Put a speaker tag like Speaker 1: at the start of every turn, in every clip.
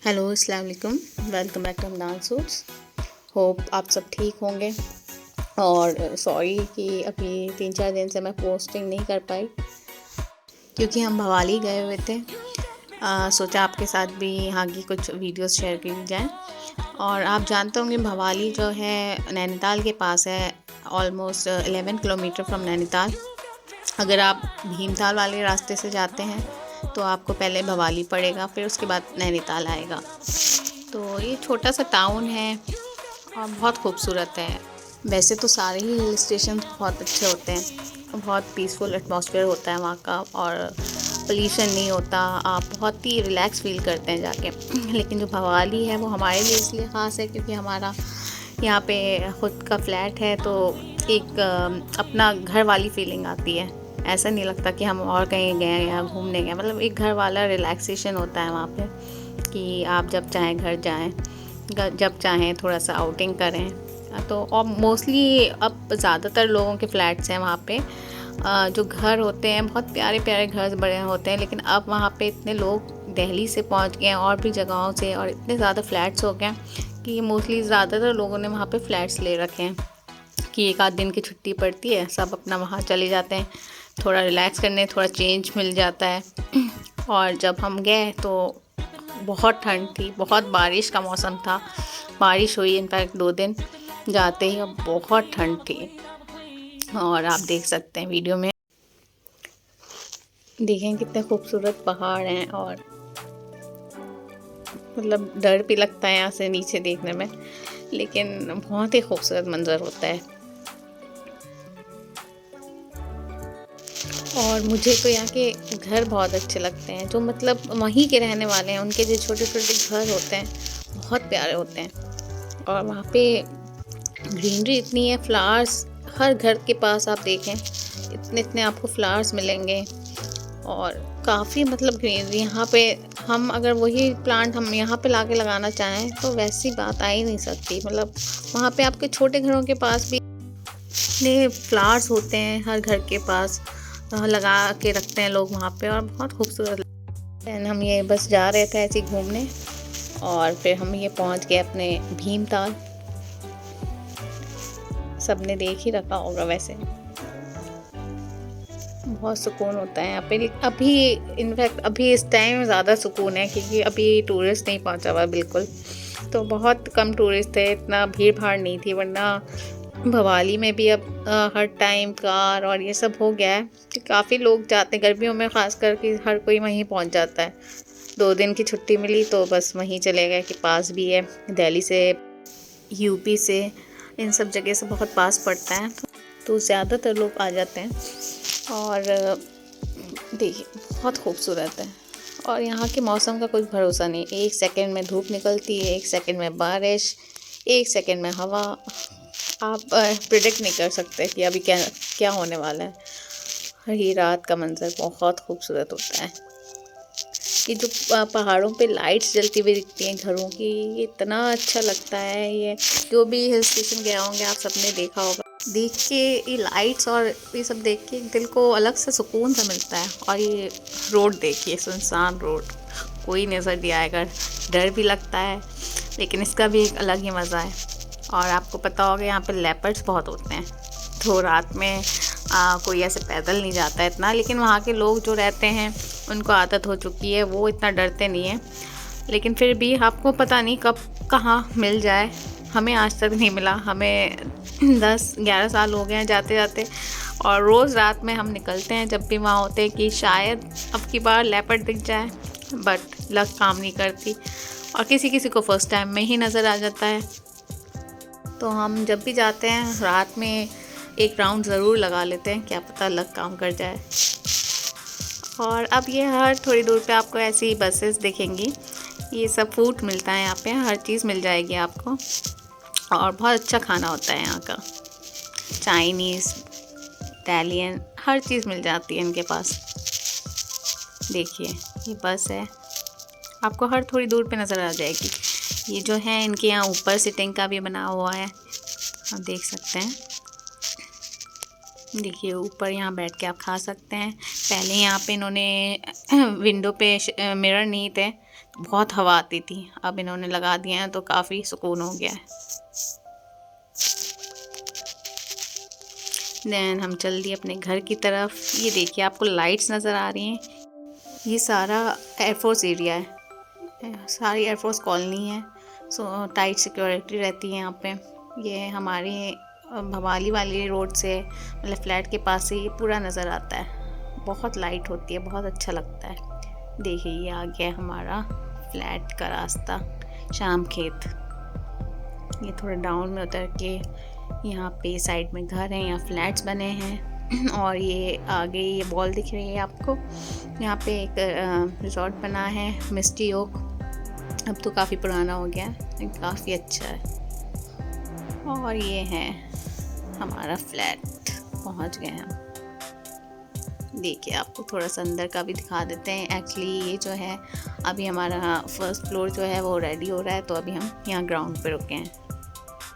Speaker 1: Hello अस्सलाम वालेकुम, welcome back to Hamdan suits. Hope आप सब ठीक होंगे। और सॉरी कि अभी 3-4 दिन से मैं पोस्टिंग नहीं कर पाई क्योंकि हम भवाली गए हुए थे। सोचा आपके साथ भी यहाँ की कुछ वीडियोस शेयर की जाएँ। और आप जानते होंगे भवाली जो है नैनीताल के पास है, ऑलमोस्ट 11 किलोमीटर फ्रॉम नैनीताल। अगर आप भीमताल वाले रास्ते से जाते हैं तो आपको पहले भवाली पड़ेगा, फिर उसके बाद नैनीताल आएगा। तो ये छोटा सा टाउन है और बहुत खूबसूरत है। वैसे तो सारे ही हिल स्टेशन बहुत अच्छे होते हैं, बहुत पीसफुल एटमॉस्फेयर होता है वहाँ का, और पोल्यूशन नहीं होता, आप बहुत ही रिलैक्स फील करते हैं जाके। लेकिन जो भवाली है वो हमारे लिए इसलिए ख़ास है क्योंकि हमारा यहाँ पे ख़ुद का फ्लैट है, तो एक अपना घर वाली फीलिंग आती है। ऐसा नहीं लगता कि हम और कहीं गए हैं या घूमने गए, मतलब एक घर वाला रिलैक्सेशन होता है वहाँ पे कि आप जब चाहें घर जाएं, जब चाहें थोड़ा सा आउटिंग करें। तो और मोस्टली अब ज़्यादातर लोगों के फ्लैट्स हैं वहाँ पे। जो घर होते हैं बहुत प्यारे प्यारे घर बड़े होते हैं, लेकिन अब वहाँ पे इतने लोग दिल्ली से पहुँच गए हैं और भी जगहों से, और इतने ज़्यादा फ्लैट्स हो गए हैं कि मोस्टली ज़्यादातर लोगों ने वहाँ पे फ्लैट्स ले रखे हैं कि एक आध दिन की छुट्टी पड़ती है, सब अपना वहाँ चले जाते हैं थोड़ा रिलैक्स करने, थोड़ा चेंज मिल जाता है। और जब हम गए तो बहुत ठंड थी, बहुत बारिश का मौसम था, बारिश हुई इनफैक्ट 2 दिन जाते ही, और बहुत ठंड थी। और आप देख सकते हैं वीडियो में, देखें कितने खूबसूरत पहाड़ हैं, और मतलब डर भी लगता है यहाँ से नीचे देखने में, लेकिन बहुत ही खूबसूरत मंजर होता है। और मुझे तो यहाँ के घर बहुत अच्छे लगते हैं, जो मतलब वहीं के रहने वाले हैं, उनके जो छोटे छोटे घर होते हैं बहुत प्यारे होते हैं। और वहाँ पे ग्रीनरी इतनी है, फ्लावर्स हर घर के पास आप देखें इतने इतने आपको फ्लावर्स मिलेंगे, और काफ़ी मतलब ग्रीनरी यहाँ पे। हम अगर वही प्लांट हम यहाँ पे लाके लगाना चाहें तो वैसी बात आ ही नहीं सकती। मतलब वहाँ पे आपके छोटे घरों के पास भी इतने फ्लावर्स होते हैं, हर घर के पास लगा के रखते हैं लोग वहाँ पे, और बहुत खूबसूरत। एंड हम ये बस जा रहे थे ऐसे ही घूमने, और फिर हम ये पहुँच गए अपने भीमताल। सबने देख ही रखा होगा वैसे, बहुत सुकून होता है यहाँ पे। अभी इनफैक्ट अभी इस टाइम ज़्यादा सुकून है क्योंकि अभी टूरिस्ट नहीं पहुँचा हुआ बिल्कुल, तो बहुत कम टूरिस्ट थे, इतना भीड़ भाड़ नहीं थी। वरना भवाली में भी अब हर टाइम कार और ये सब हो गया है कि काफ़ी लोग जाते हैं गर्मियों में, ख़ास कर कि हर कोई वहीं पहुँच जाता है। 2 दिन की छुट्टी मिली तो बस वहीं चले गए कि पास भी है, दिल्ली से, यूपी से, इन सब जगह से बहुत पास पड़ता है, तो ज़्यादातर लोग आ जाते हैं। और देखिए बहुत खूबसूरत है। और यहाँ के मौसम का कुछ भरोसा नहीं, एक सेकंड में धूप निकलती है, एक सेकंड में बारिश, एक सेकंड में हवा। आप प्रिडिक्ट नहीं कर सकते कि अभी क्या क्या होने वाला है। हर रात का मंजर बहुत खूबसूरत होता है। ये जो पहाड़ों पे लाइट्स जलती हुई दिखती हैं घरों की, ये इतना अच्छा लगता है। ये जो भी हिल स्टेशन गया होंगे आप सबने देखा होगा, देख के ये लाइट्स और ये सब देख के दिल को अलग से सुकून सा मिलता है। और ये रोड देखिए, सुनसान रोड, कोई नज़र नहीं आएगा, डर भी लगता है, लेकिन इसका भी एक अलग ही मज़ा है। और आपको पता होगा यहाँ पे लेपर्ड्स बहुत होते हैं, तो रात में कोई ऐसे पैदल नहीं जाता है इतना, लेकिन वहाँ के लोग जो रहते हैं उनको आदत हो चुकी है, वो इतना डरते नहीं है। लेकिन फिर भी आपको पता नहीं कब कहाँ मिल जाए, हमें आज तक नहीं मिला। हमें 10-11 साल हो गए हैं जाते जाते, और रोज़ रात में हम निकलते हैं जब भी वहाँ होते हैं कि शायद अब की बार लेपर्ड दिख जाए, बट लक काम नहीं करती, और किसी किसी को फर्स्ट टाइम में ही नज़र आ जाता है। तो हम जब भी जाते हैं रात में एक राउंड ज़रूर लगा लेते हैं, क्या पता लक काम कर जाए। और अब ये हर थोड़ी दूर पे आपको ऐसी बसेस दिखेंगी, ये सब फूड मिलता है यहाँ पे, हर चीज़ मिल जाएगी आपको। और बहुत अच्छा खाना होता है यहाँ का, चाइनीज़, इटालियन, हर चीज़ मिल जाती है इनके पास। देखिए ये बस है, आपको हर थोड़ी दूर पे नज़र आ जाएगी। ये जो है इनके यहाँ ऊपर सिटिंग का भी बना हुआ है, आप देख सकते हैं। देखिए ऊपर यहाँ बैठ के आप खा सकते हैं। पहले यहाँ पे इन्होंने विंडो पे मिरर नहीं थे, बहुत हवा आती थी, अब इन्होंने लगा दिया है तो काफ़ी सुकून हो गया है। देन हम चल दिए अपने घर की तरफ। ये देखिए आपको लाइट्स नज़र आ रही हैं, ये सारा एयरफोर्स एरिया है, सारी एयरफोर्स कॉलोनी है। सो टाइट सिक्योरिटी रहती है यहाँ पे। ये हमारे भवाली वाली रोड से मतलब फ्लैट के पास से ये पूरा नज़र आता है। बहुत लाइट होती है, बहुत अच्छा लगता है। देखिए ये आ गया हमारा फ्लैट का रास्ता, शाम खेत। ये थोड़ा डाउन में उतर के यहाँ पे साइड में घर हैं, यहाँ फ्लैट्स बने हैं। और ये आगे ये वॉल दिख रही है आपको, यहाँ पे एक रिजॉर्ट बना है मिस्टी ओक। अब तो काफ़ी पुराना हो गया है, काफ़ी अच्छा है। और ये है हमारा फ्लैट, पहुँच गए हम। देखिए आपको थोड़ा सा अंदर का भी दिखा देते हैं। एक्चुअली ये जो है अभी हमारा फर्स्ट फ्लोर जो है वो रेडी हो रहा है, तो अभी हम यहाँ ग्राउंड पे रुके हैं।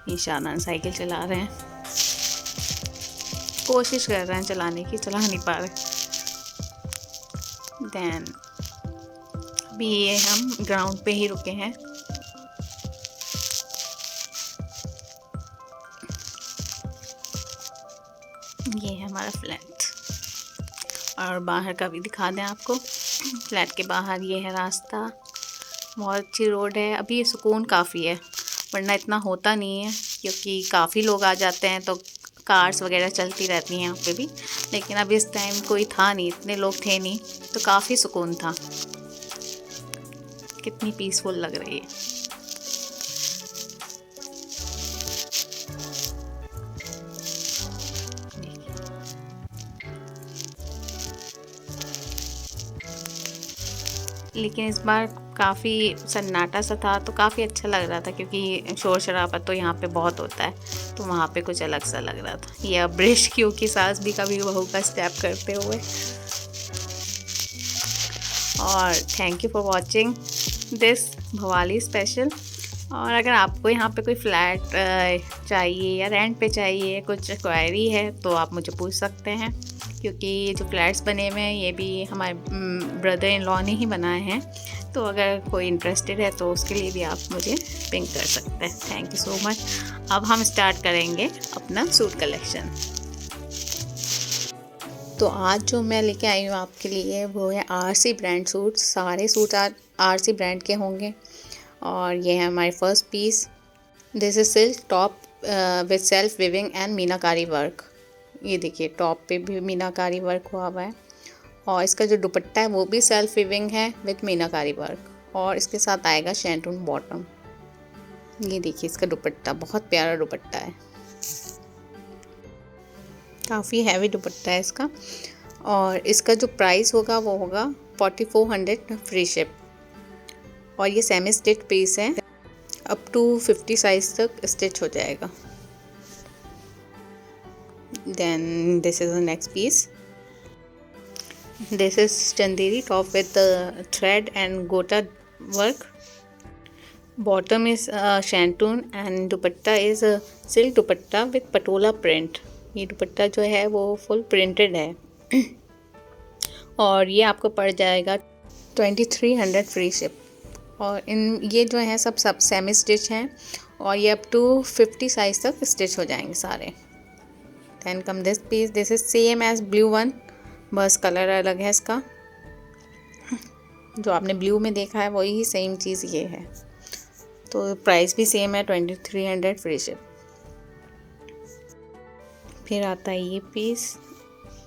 Speaker 1: ये शादान साइकिल चला रहे हैं, कोशिश कर रहे हैं चलाने की, चला नहीं पा रहे। देन अभी ये हम ग्राउंड पे ही रुके हैं। ये है हमारा फ्लैट, और बाहर का भी दिखा दें आपको। फ्लैट के बाहर ये है रास्ता, बहुत अच्छी रोड है। अभी ये सुकून काफ़ी है, वरना इतना होता नहीं है, क्योंकि काफ़ी लोग आ जाते हैं तो कार्स वगैरह चलती रहती हैं यहाँ पे भी। लेकिन अब इस टाइम कोई था नहीं, इतने लोग थे नहीं, तो काफ़ी सुकून था। कितनी पीसफुल लग रही है। लेकिन इस बार काफ़ी सन्नाटा सा था, तो काफ़ी अच्छा लग रहा था, क्योंकि शोर शराबा तो यहाँ पे बहुत होता है, तो वहाँ पे कुछ अलग सा लग रहा था। ये अब्रिश क्योंकि सास भी कभी बहू का स्टेप करते हुए। और thank you for watching this Bhowali special. और अगर आपको यहाँ पे कोई फ्लैट चाहिए या रेंट पे चाहिए, कुछ क्वायरी है, तो आप मुझे पूछ सकते हैं, क्योंकि ये जो फ्लैट्स बने हुए हैं ये भी हमारे ब्रदर इन लॉ ने ही बनाए हैं। तो अगर कोई इंटरेस्टेड है तो उसके लिए भी आप मुझे पिंक कर सकते हैं। Thank you so much. अब हम स्टार्ट करेंगे अपना सूट कलेक्शन। तो आज जो मैं लेके आई हूँ आपके लिए वो है आरसी ब्रांड सूट। सारे सूट आरसी ब्रांड के होंगे। और ये है हमारे first piece. This is silk top with self weaving and meenakari work. ये देखिए टॉप पे भी मीनाकारी वर्क हुआ हुआ है, और इसका जो दुपट्टा है वो भी सेल्फ विविंग है विद मीनाकारी वर्क, और इसके साथ आएगा शैंटून बॉटम। ये देखिए इसका दुपट्टा, बहुत प्यारा दुपट्टा है, काफ़ी हैवी दुपट्टा है इसका। और इसका जो प्राइस होगा वो होगा 4400 फ्री शिप। और ये सेमी स्टिच पीस है, अप टू 50 साइज तक स्टिच हो जाएगा। Then this is the next piece. This is chanderi top with thread and gota work. Bottom is shantoon and dupatta is silk dupatta with patola print. ये दुपट्टा जो है वो full printed है। और ये आपको पड़ जाएगा 2300 फ्री शिप। और ये जो है सब सेमी स्टिच हैं, और ये अप टू 50 साइज तक स्टिच हो जाएंगे सारे। Then come this piece. This is same as blue one, बस कलर अलग है इसका। जो आपने ब्लू में देखा है वही सेम चीज़ ये है। तो प्राइस भी सेम है 2300 फ्री शिप। फिर आता है ये पीस,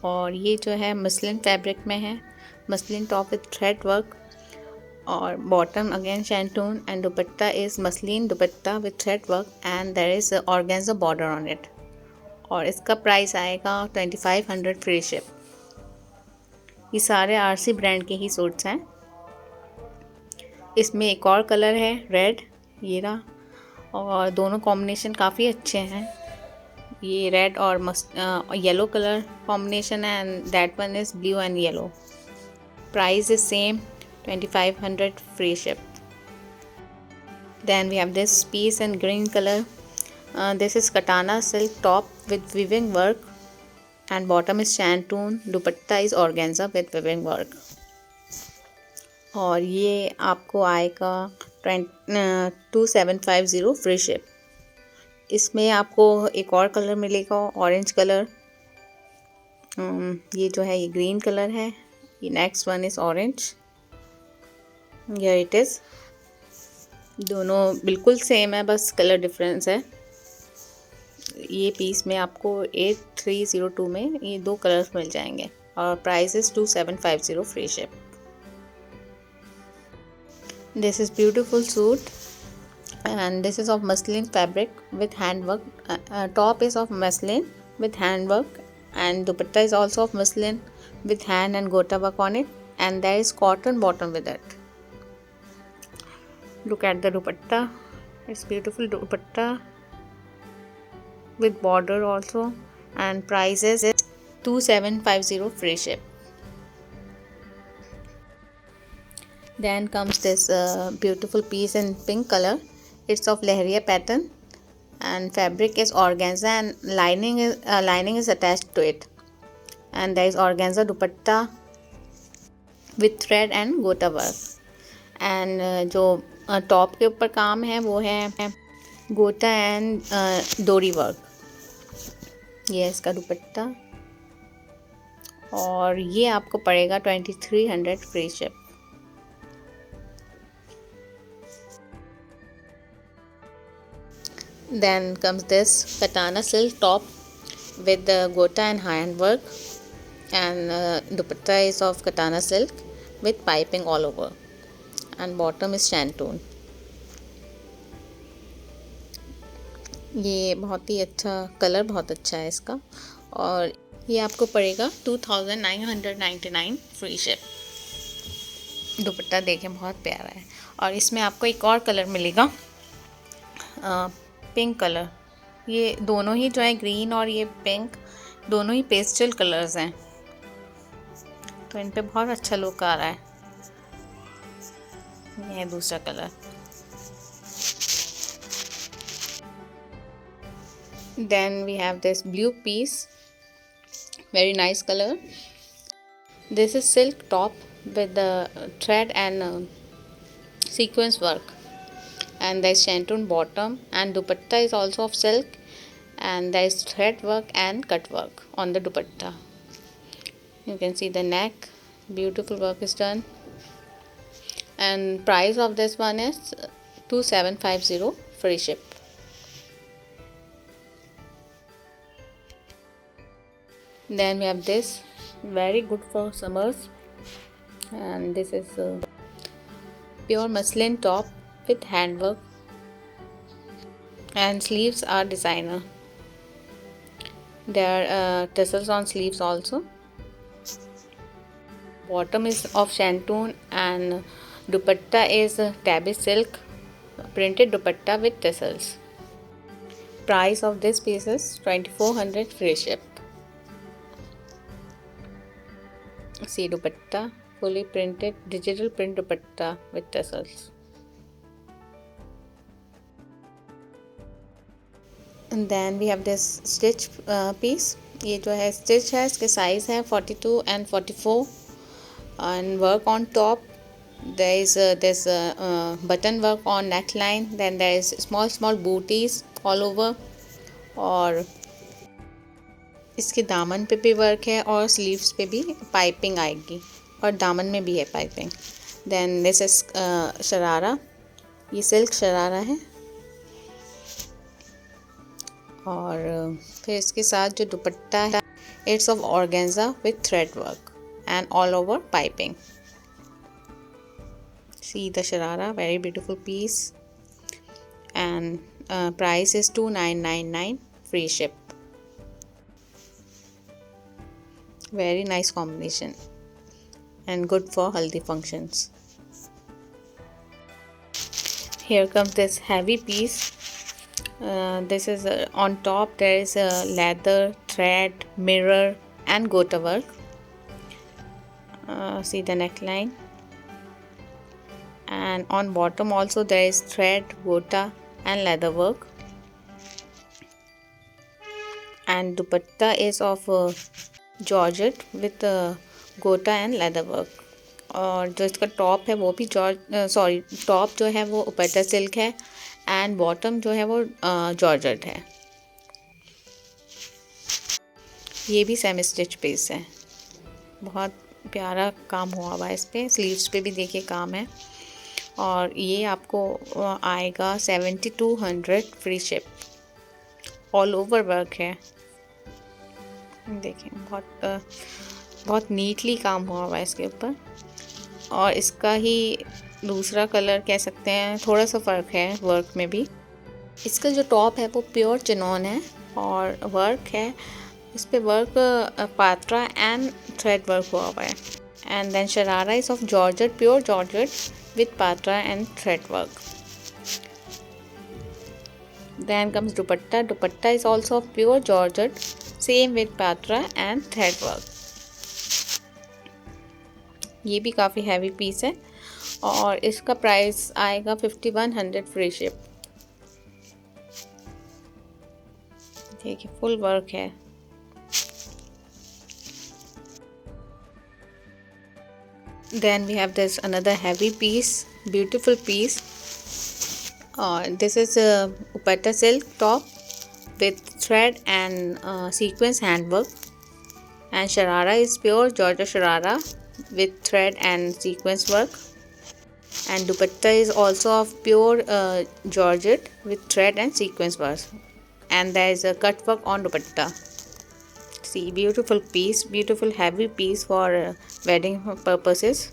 Speaker 1: और ये जो है मसलिन फैब्रिक में है। Muslin top with thread work, और bottom again shantoon, and dupatta is muslin dupatta with thread work and there is organza border on it. और इसका प्राइस आएगा 2500 फ्री शिप। ये सारे आरसी ब्रांड के ही सूट्स हैं। इसमें एक और कलर है रेड, ये रहा, और दोनों कॉम्बिनेशन काफ़ी अच्छे हैं। ये रेड और येलो कलर कॉम्बिनेशन है, and that one is blue and yellow. Price is same 2500 free ship. Then we have this piece in green color. This is katana silk top with weaving work, and bottom is shantoon. Dupatta is organza with weaving work. और ये आपको आएगा 2750 free ship. इसमें आपको एक और colour मिलेगा, orange colour. ये जो है ये ग्रीन कलर है। ये next one is orange. Here it is. दोनों बिल्कुल सेम है, बस कलर डिफरेंस है। ये पीस में आपको 8302 में ये 2 कलर्स मिल जाएंगे और price is 2750 free ship. This is beautiful suit and this is of muslin fabric with handwork. Top is of muslin with handwork and dupatta is also of muslin with hand and gota work on it, and there is cotton bottom with it. Look at the dupatta. It's beautiful dupatta with border also, and price is 2750 free ship. Then comes this beautiful piece in pink color. It's of lehriya pattern and fabric is organza and lining is attached to it, and there is organza dupatta with thread and gota work, and जो top के ऊपर काम है वो है गोटा and डोरी work. ये है इसका दुपट्टा और ये आपको पड़ेगा 2300 free ship. Then comes this katana silk top with the gota and hand work, and dupatta is of katana silk with piping all over, and bottom is shantoon. ये बहुत ही अच्छा कलर, बहुत अच्छा है इसका, और ये आपको पड़ेगा 2999 फ्री शिप। दुपट्टा देखें बहुत प्यारा है, और इसमें आपको एक और कलर मिलेगा पिंक कलर। ये दोनों ही जो है ग्रीन और ये पिंक दोनों ही पेस्टल कलर्स हैं, तो इन पे बहुत अच्छा लुक आ रहा है। ये है दूसरा colour. Then we have this blue piece, very nice color. This is silk top with the thread and sequence work, and there is shantoon bottom, and dupatta is also of silk, and there is thread work and cut work on the dupatta. You can see the neck, beautiful work is done, and price of this one is 2750 free ship. Then we have this, very good for summers, and this is pure muslin top with handwork, and sleeves are designer. There are tassels on sleeves also. Bottom is of shantoon, and dupatta is tabby silk printed dupatta with tassels. Price of this piece is 2400 free ship. See dupatta, fully printed digital print dupatta with tassels. And then we have this stitch piece. ये जो है stitch है, इसके size है 42 and 44, and work on top. There is this button work on neckline. Then there is small booties all over, और इसके दामन पे भी वर्क है और स्लीव्स पे भी पाइपिंग आएगी, और दामन में भी है piping. Then this is sharara, ये सिल्क शरारा है, और फिर इसके साथ जो दुपट्टा है it's of organza with thread work and all over piping. See the sharara, very beautiful piece, and price is 2999 free ship. Very nice combination and good for haldi functions. Here comes this heavy piece. This is on top there is a leather, thread, mirror and gota work. See the neckline, and on bottom also there is thread, gota and leather work, and dupatta is of georgette with gota and leather work, और जो इसका top है वो भी top जो है वो उपैटा silk है एंड बॉटम जो है वो जॉर्जेट है। ये भी सेमी स्टिच पीस है, बहुत प्यारा काम हुआ हुआ है इस पर। स्लीव्स पे भी देखिए काम है। और ये आपको आएगा 7200 free ship. All over work है, देखिए बहुत नीटली काम हुआ हुआ है इसके ऊपर। और इसका ही दूसरा कलर कह सकते हैं, थोड़ा सा फ़र्क है वर्क में भी। इसका जो टॉप है वो प्योर चिनॉन है और वर्क है इस पे, वर्क पात्रा एंड थ्रेड वर्क हुआ हुआ है। And then sharara is of georgette, pure georgette with पात्रा and thread work. Then comes dupatta. Dupatta is also of pure georgette, same with patra and thread work. ये भी काफ़ी हैवी पीस है और इसका प्राइस आएगा 5100 फ्री शिप। देखिए full work है। Then we have this another heavy piece, beautiful piece. This is a upetta silk top with thread and sequence handwork, and sharara is pure Georgia sharara with thread and sequence work, and dupatta is also of pure georgette with thread and sequence work, and there is a cut work on dupatta. See, beautiful piece, beautiful heavy piece for wedding purposes.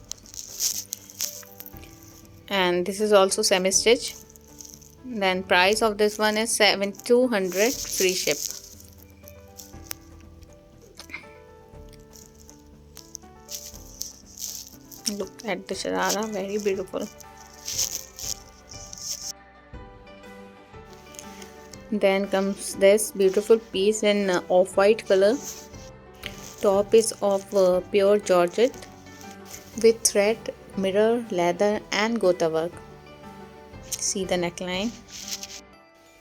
Speaker 1: And this is also semi stitch. Then price of this one is 7200 free ship. Look at the sharara, very beautiful. Then comes this beautiful piece in off-white color. Top is of pure georgette with thread, mirror, leather and gota work. See the neckline.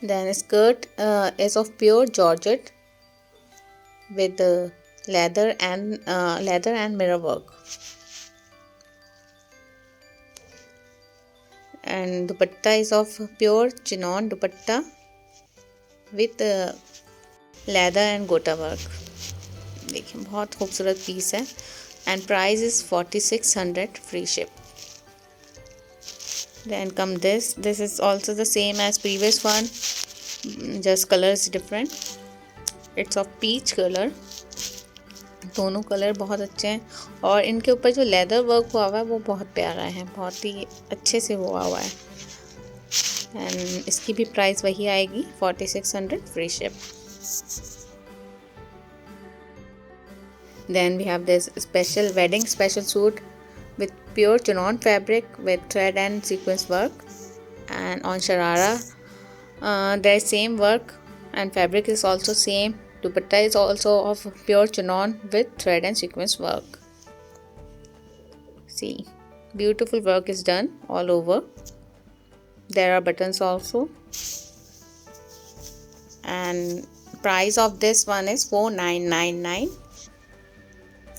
Speaker 1: Then skirt is of pure georgette with leather and mirror work. And dupatta is of pure chinon dupatta with leather and gota work. देखिए बहुत खूबसूरत piece है and price is 4600 free ship. Then come this is also the same as previous one, just color is different. It's of peach color. दोनों colour बहुत अच्छे हैं और इनके ऊपर जो लेदर वर्क हुआ हुआ है वो बहुत प्यारा है, बहुत ही अच्छे से हुआ हुआ है। एंड इसकी भी प्राइस वही आएगी 4600 free ship. Then we have this special wedding special suit with pure chinon fabric with thread and sequence work, and on sharara there is same work and fabric is also same. Dupatta is also of pure chinon with thread and sequence work. See, beautiful work is done all over. There are buttons also, and price of this one is 4999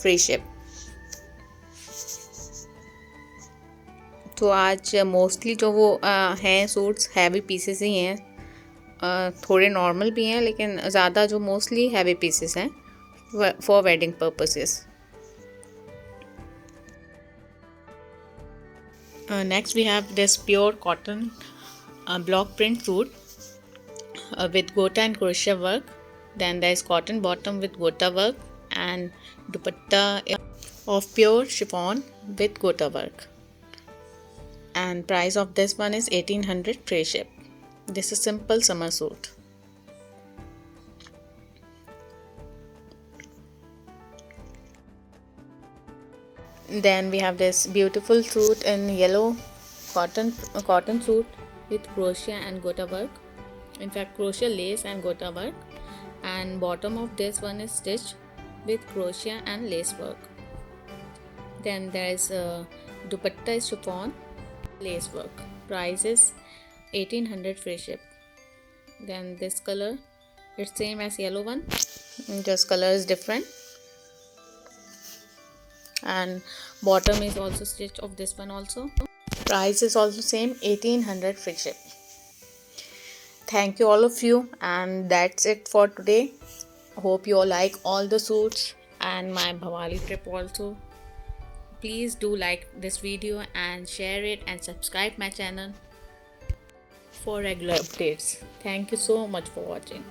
Speaker 1: free ship. तो आज mostly जो वो हैं suits heavy pieces ही हैं, थोड़े normal भी हैं लेकिन ज़्यादा जो मोस्टली हैवी पीसेस हैं for wedding purposes. Next we have this pure cotton block print suit with gota and crochet work. Then there is cotton bottom with gota work and dupatta of pure chiffon with gota work. And price of this one is 1800 free ship. This is simple summer suit. Then we have this beautiful suit in yellow cotton suit with crochet and gota work. In fact, crochet lace and gota work. And bottom of this one is stitched with crochet and lace work. Then there is dupatta is chiffon, lace work. Price is 1800 free ship. Then this color, it's same as yellow one, just color is different. and bottom is also stitched of this one also. Price is also same, 1800 free ship. Thank you all of you, and that's it for today. Hope you all like all the suits and my Bhavali trip also. Please do like this video and share it and subscribe my channel for regular updates. Thank you so much for watching.